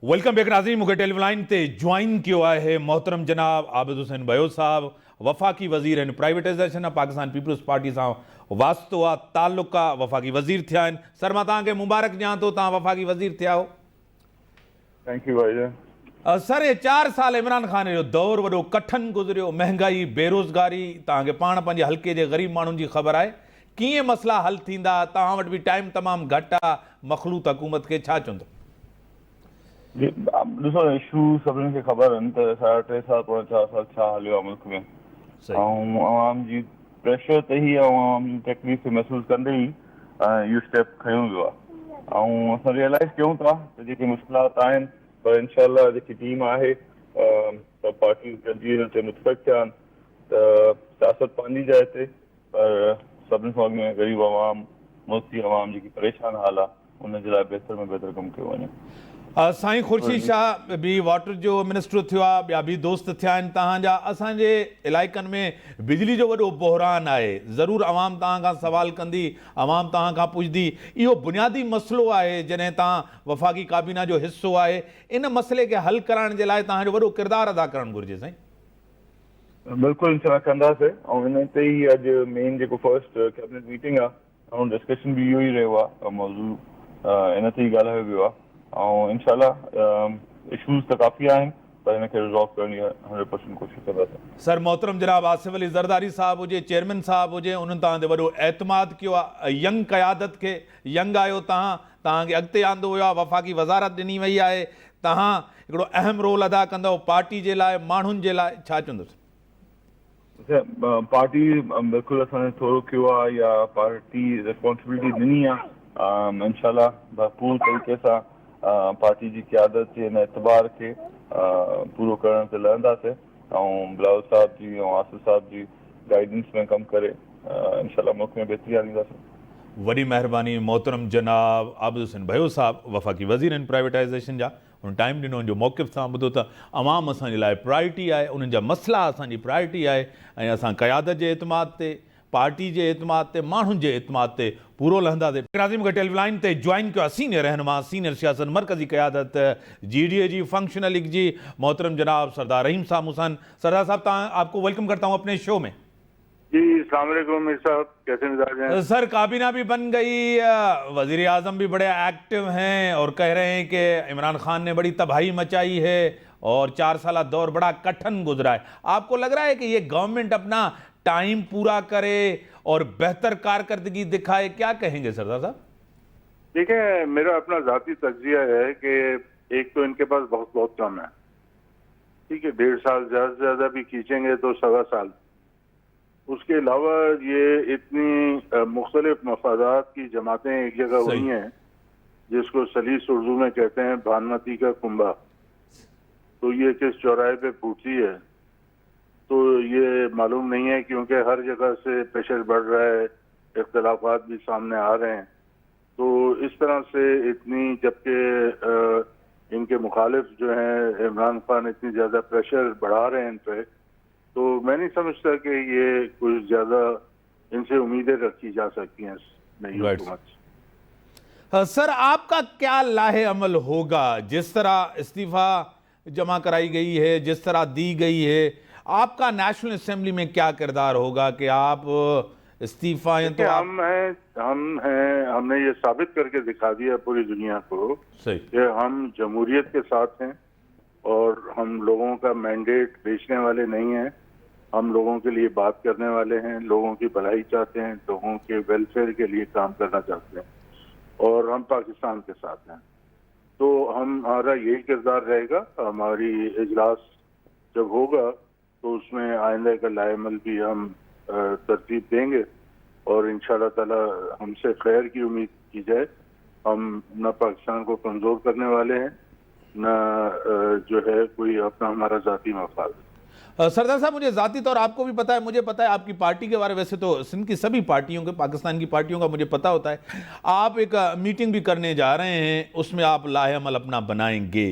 Welcome back नाज़रीन। मूंखे टेलीलाइन ते ज्वाइन किया है मोहतरम जनाब आबिद हुसैन बयो साहब, वफ़ाक़ी वज़ीर आहिनि। Privatisation of Pakistan peoples party सां वास्तो आहे, ताल्लुक़ आहे, वफ़ाक़ी वज़ीर थिया आहिनि। सर मां तव्हांखे मुबारक ॾियां थो, तव्हां वफ़ाक़ी वज़ीर थिया हो। थैंक यू भाई। सर ये 4 साल इमरान खान जो दौर वॾो कठिन गुज़रियो, महंगाई, बेरोज़गारी, तव्हांखे पाण पंहिंजे हल्के जे ग़रीब माण्हुनि जी ख़बर आहे। कीअं मसला हल थींदा? तव्हां वटि बि टाइम तमामु घटि आहे, मख़लूत हुकूमत खे छा चवंदो? जी ॾिसो, इशू सभिनी खे ख़बर आहिनि त 3.5 साल 4 साल छा हलियो आहे मुल्क में, सही। ऐं आवाम जी प्रेशर ते ई आवाम जी तकलीफ़ महसूसु कंदे ई इहो स्टेप खयों वियो आहे। ऐं असां रियलाइज़ कयूं था त जेके मुश्किलात आहिनि, पर इनशाला जेकी टीम आहे त पार्टी गॾिजी हिन ते मुतफ़िक़ थिया आहिनि त सियासत पंहिंजी जाइ ते, पर सभिनी खां अॻु में ग़रीब आवाम, मुल्क जी आवाम जेकी परेशान हाल आहे उन जे लाइ बहितर में बहितर कमु कयो वञे। साईं खुर्शीद शाह भी वाटर जो मिनिस्टर थियो आहे, ॿिया बि दोस्त थिया आहिनि तव्हांजा। असांजे इलाइक़नि में बिजली जो वॾो बहरान आहे। ज़रूरु आवाम तव्हां खां सवाल कंदी, आवाम तव्हां खां पुछंदी। इहो बुनियादी मसइलो आहे, जॾहिं तव्हां वफ़ाक़ी काबीना जो हिसो आहे। इन मसइले खे हल कराइण जे लाइ तव्हांजो वॾो किरदारु अदा करणु घुरिजे साईं। बिल्कुलु इंशाल्लाह कंदासीं, ऐं हिन ते ई अॼु मेन जेको फर्स्ट कैबिनेट मीटिंग आहे ऐं डिस्कशन बि इहो ई रहियो आहे, मौज़ू इन ते ई ॻाल्हायो वियो आहे। ऐं इनशाल्लाह इशूज़ त काफ़ी आहिनि, पर हिनखे रिज़ॉल्व करण जी 100% कोशिशि कंदासीं। सर मोहतरम जनाब आसिफ अली ज़रदारी साहब हुजे, चेयरमैन साहब हुजे, उन्हनि तव्हां ते वॾो एतमाद कयो आहे। यंग क़यादत खे, यंग आहियो तव्हां, तव्हांखे अॻिते आंदो वियो आहे, वफ़ाक़ी वज़ारत ॾिनी वई आहे। तव्हां हिकिड़ो अहम रोल अदा कंदव पार्टी जे लाइ, माण्हुनि जे लाइ, छा चवंदुसि? पार्टी बिल्कुलु असांने थोरो कयो आहे, या पार्टी रिस्पॉन्सिबिलिटी ॾिनी आहे। इनशाल्लाह भरपूर तरीक़े सां पार्टी जी क़यादत जे हिन एतबार खे पूरो करण ते लहंदासीं, ऐं बिलावल साहब जी ऐं आसिफ साहब जी गाइडेंस में कमु करे इनशाल्लाह मुल्क में बहितरी आणींदासीं। वॾी महिरबानी मोहतरम जनाब आबिद हुसैन बयो साहब, वफ़ाक़ी वज़ीर आहिनि प्राइवेटाइज़ेशन जा। उन टाइम ॾिनो, उनजो मौक़िफ़ सां ॿुधो त अवाम असांजे लाइ प्रायोरिटी आहे, उन्हनि जा मसइला असांजी प्रायोरिटी आहे, ऐं असां क़यादत जे एतमाद ते, पार्टी जे एतमाद ते, माण्हुनि जे एतमाद ते पूरो लहंदासीं। नाज़रीन मूंखे टेलीलाइन ते ज्वाइन कयो आहे सीनियर रहनुमा, सीनियर सियासत मरकज़ी क़यादत GDA जी फंक्शनल लीग जी मोहतरम जनाब सरदार रहीम साहब मुसन। सरदार साहब आपको वेलकम करता हूँ अपने शो में। जी अस्सलाम वालेकुम मीर साहब, कैसे मिजाज हैं? सर काबीना भी बन गई, वजीर आजम भी बड़े एक्टिव हैं और कह रहे हैं कि इमरान खान ने बड़ी तबाही मचाई है और 4 साल दौर बड़ा कठिन गुजरा है। आपको लग रहा है कि ये गवर्नमेंट अपना टाइम पूरा करे और बेहतर कारकर्दगी दिखाए? क्या कहेंगे सरदार साहब? देखिए, मेरा अपना जाती तज्जिया है कि एक तो इनके पास बहुत कम है, ठीक है। 1.5 साल ज्यादा से ज्यादा भी खींचेंगे तो 1.25 साल। उसके अलावा ये इतनी मुख्तलिफ मफादात की जमातें एक जगह हुई हैं, जिसको सलीस उर्दू में कहते हैं भानमती का कुंभा। तो ये किस चौराहे पे फूटती है, तो ये मालूम नहीं है, क्योंकि हर जगह से प्रेशर बढ़ रहा है, इख्तलाफात भी सामने आ रहे हैं। तो इस तरह से इतनी, जबकि इनके मुखालिफ जो हैं इमरान खान इतनी ज़्यादा प्रेशर बढ़ा रहे हैं इन पे, तो मैं नहीं समझता कि ये कुछ ज़्यादा इनसे उम्मीदें रखी जा सकती हैं नई हुकूमत से। सर आपका क्या लाहे अमल होगा? जिस तरह इस्तीफ़ा जमा कराई गई है, जिस तरह दी गई है, आपका नेशनल असेंबली में क्या किरदार होगा कि आप इस्तीफा हैं? तो हमने ये साबित करके दिखा दिया पूरी दुनिया को कि हम जमहूरियत के साथ हैं और हम लोगों का मैंडेट बेचने वाले नहीं हैं। हम लोगों के लिए बात करने वाले हैं, लोगों की भलाई चाहते हैं, लोगों के वेलफेयर के लिए काम करना चाहते हैं, और हम पाकिस्तान के साथ हैं। तो हमारा यही किरदार रहेगा। हमारी इजलास जब होगा तो उसमें आइंदा का लाएमल भी हम तरतीब देंगे, और इंशाल्लाह ताला हमसे खैर की उम्मीद की जाए। हम न पाकिस्तान को कमज़ोर करने वाले हैं, न जो है कोई अपना हमारा ज़ाती मफाद। सरदार साहब, मुझे ज़ाती तौर आपको भी पता है, मुझे पता है आपकी पार्टी के बारे में। वैसे तो सिंध की सभी पार्टियों के, पाकिस्तान की पार्टियों का मुझे पता होता है। आप एक मीटिंग भी करने जा रहे हैं, उसमें आप लाहे अमल अपना बनाएंगे,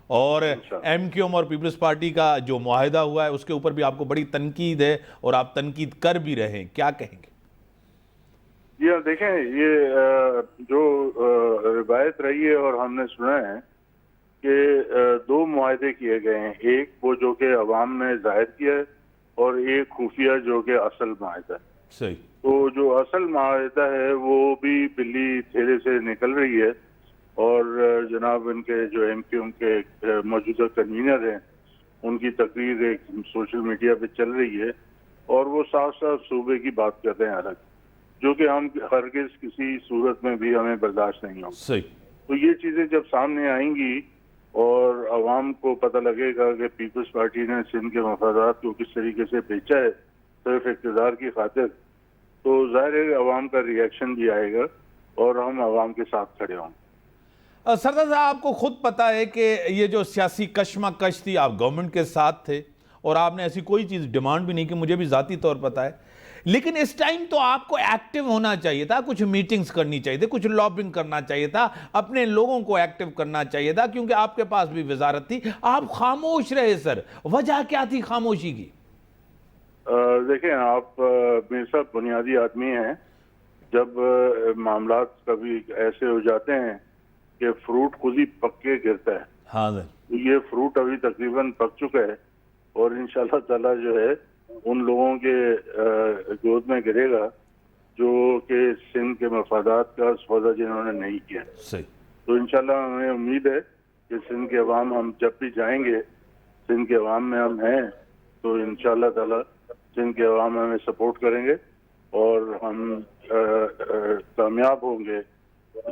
और MQM और पीपल्स पार्टी का जो मुआहिदा हुआ है उसके ऊपर भी आपको बड़ी तनकीद है, और आप तनकीद कर भी रहे हैं। क्या कहेंगे? जी हाँ, देखें, ये जो रिवायत रही है और हमने सुना है कि दो मुआहदे किए गए हैं, एक वो जो कि अवाम ने जाहिर किया है और एक खुफिया जो कि असल मुआहदा है। सही। तो जो असल मुआहदा है वो भी बिल्ली थेले से निकल रही है और जनाब इनके जो MQM के मौजूदा कन्वीनर हैं उनकी तकरीर एक सोशल मीडिया पे चल रही है और वो साफ साफ सूबे की बात कर रहे हैं अलग, जो कि हम हरगिज किसी सूरत में भी हमें बर्दाश्त नहीं होगा। सही। तो ये चीजें जब सामने आएंगी और अवाम को पता लगेगा कि पीपल्स पार्टी ने सिंध के मफादात को किस तरीके से बेचा है सिर्फ इक़्तिदार की खातिर, तो जाहिर है अवाम का रिएक्शन भी आएगा और हम अवाम के साथ खड़े होंगे। सरदार साहब, आपको खुद पता है कि ये जो सियासी कशमकश थी, आप गवर्नमेंट के साथ थे और आपने ऐसी कोई चीज़ डिमांड भी नहीं की, मुझे भी ज़ाती तौर पता है। लेकिन इस टाइम तो आपको एक्टिव होना चाहिए था, कुछ मीटिंग्स करनी चाहिए थी, कुछ लॉबिंग करना चाहिए था, अपने लोगों को एक्टिव करना चाहिए था, क्योंकि आपके पास भी वजारत थी। आप खामोश रहे सर, वजह क्या थी खामोशी की? देखें, आप मेरे साथ बुनियादी आदमी हैं। जब मामला कभी ऐसे हो जाते हैं कि फ्रूट खुद ही पक के गिरता है, हाँ सर। तो ये फ्रूट अभी तकरीबन पक चुका है और इंशाल्लाह ताला जो है उन लोगों के गोद में गिरेगा जो कि सिंध के मफादात का सौदा जिन्होंने नहीं किया। सही। तो इंशाल्लाह हमें उम्मीद है कि सिंध के अवाम, हम जब भी जाएंगे सिंध के अवाम में हम हैं, तो इंशाल्लाह ताला सिंध के अवाम हमें सपोर्ट करेंगे और हम कामयाब होंगे।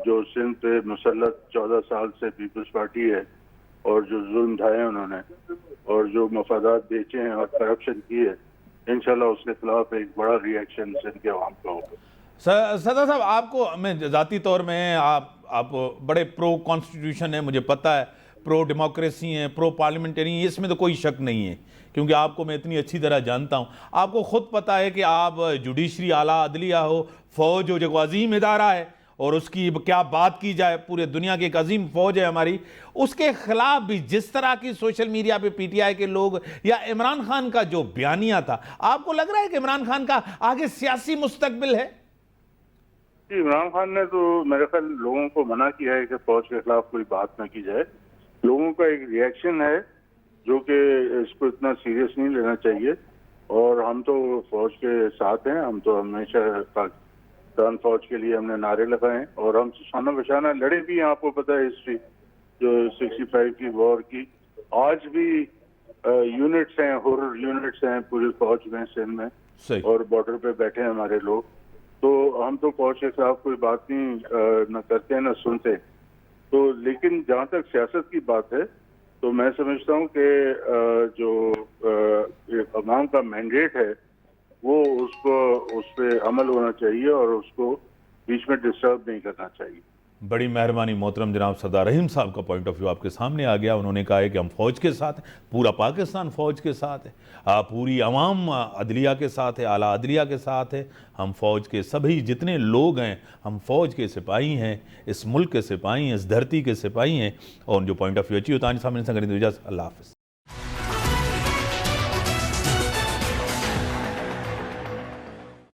जो सिंध पे मुसल्लत 14 साल से पीपल्स पार्टी है और जो जुल्म ढाए उन्होंने और जो मफादात बेचे हैं और करप्शन की है, इंशाल्लाह उसके खिलाफ एक बड़ा रिएक्शन सिंध के अवाम का होगा। सरदार साहब, आपको मैं ज़ाती तौर में आप बड़े प्रो कॉन्स्टिट्यूशन है, मुझे पता है, प्रो डेमोक्रेसी हैं, प्रो पार्लियामेंटेरी, इसमें तो कोई शक नहीं है, क्योंकि आपको मैं इतनी अच्छी तरह जानता हूँ। आपको खुद पता है कि आप जुडिशरी, आला अदलिया हो, फौज हो, जो अजीम इदारा है और उसकी क्या बात की जाए, पूरे दुनिया की एक अजीम फौज है हमारी, उसके खिलाफ भी जिस तरह की सोशल मीडिया पे PTI के लोग या इमरान खान का जो बयानिया था, आपको लग रहा है कि इमरान खान का आगे सियासी मुस्तकबिल है? इमरान खान ने तो मेरे ख्याल लोगों को मना किया है कि फौज के खिलाफ कोई बात न की जाए। लोगों का एक रिएक्शन है जो कि इसको इतना सीरियस नहीं लेना चाहिए और हम तो फौज के साथ हैं। हम तो हमेशा पाकिस्तान फौज के लिए हमने नारे लगाए और हम शाना बशाना लड़े भी हैं। आपको पता है हिस्ट्री जो 65 की वॉर की, आज भी यूनिट्स हैं, हॉरर यूनिट्स हैं पूरी फौज में, सिंध में, और बॉर्डर पे बैठे हैं हमारे लोग। तो हम तो फौज के खिलाफ कोई बात नहीं न करते हैं न सुनते। तो लेकिन जहाँ तक सियासत की बात है तो मैं समझता हूँ कि जो अवाम का मैंडेट है वो उसको उस पर अमल होना चाहिए और उसको बीच में डिस्टर्ब नहीं करना चाहिए। बड़ी मेहरबानी मोहतरम जनाब सरदार रहीम साहब का पॉइंट ऑफ व्यू आपके सामने आ गया। उन्होंने कहा है कि हम फौज के साथ हैं, पूरा पाकिस्तान फौज के साथ है, पूरी अवाम अदलिया के साथ है, आला अदलिया के साथ है। हम फौज के सभी जितने लोग हैं, हम फौज के सिपाही हैं, इस मुल्क के सिपाही हैं, इस धरती के सिपाही हैं। और जो पॉइंट ऑफ व्यू अच्छी होता है सामने से अल्लाह हाफ़िज़।